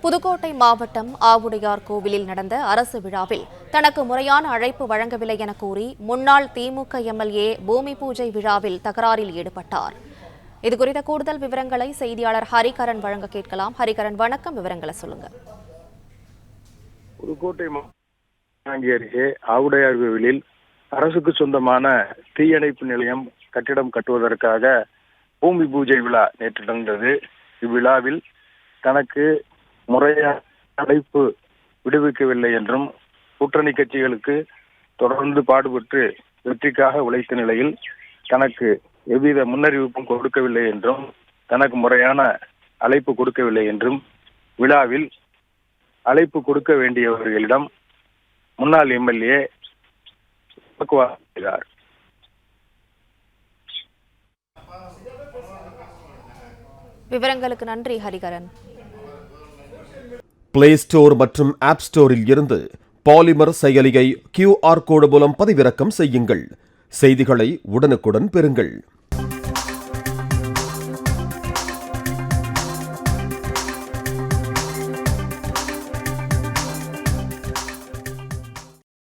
புதுக்கோட்டை மாவட்டம் ஆவுடையார் கோவிலில் நடந்த அரசு விழாவில் தனக்கு முறையான அழைப்பு வழங்கவில்லை என கூறி முன்னாள் திமுக எம்எல்ஏ பூமி பூஜை விழாவில் தகராறில் ஈடுபட்டார். இதுகுறித்த கூடுதல் விவரங்களை செய்தியாளர் ஹரிகரன் வழங்க கேட்கலாம். ஹரிகரன், வணக்கம். விவரங்களை சொல்லுங்க. புதுக்கோட்டை அருகே ஆவுடையார் கோவிலில் அரசுக்கு சொந்தமான தீயணைப்பு நிலையம் கட்டிடம் கட்டுவதற்காக பூமி பூஜை விழா நேற்று நடந்தது. இவ்விழாவில் தனக்கு முறையான அழைப்பு விடுவிக்கவில்லை என்றும் கூட்டணி கட்சிகளுக்கு தொடர்ந்து பாடுபட்டு வெற்றிக்காக உழைத்த நிலையில் தனக்கு எவ்வித முன்னறிவிப்பும் கொடுக்கவில்லை என்றும் தனக்கு முறையான அழைப்பு கொடுக்கவில்லை என்றும் விழாவில் அழைப்பு கொடுக்க வேண்டியவர்களிடம் முன்னாள் எம்எல்ஏ வாக்குவாதம் செய்தார். விவரங்களுக்கு நன்றி ஹரிகரன். பிளே ஸ்டோர் மற்றும் ஆப் ஸ்டோரில் இருந்து பாலிமர் செயலியை QR கோடு மூலம் பதிவிறக்கம் செய்யுங்கள். செய்திகளை உடனுக்குடன் பெறுங்கள்.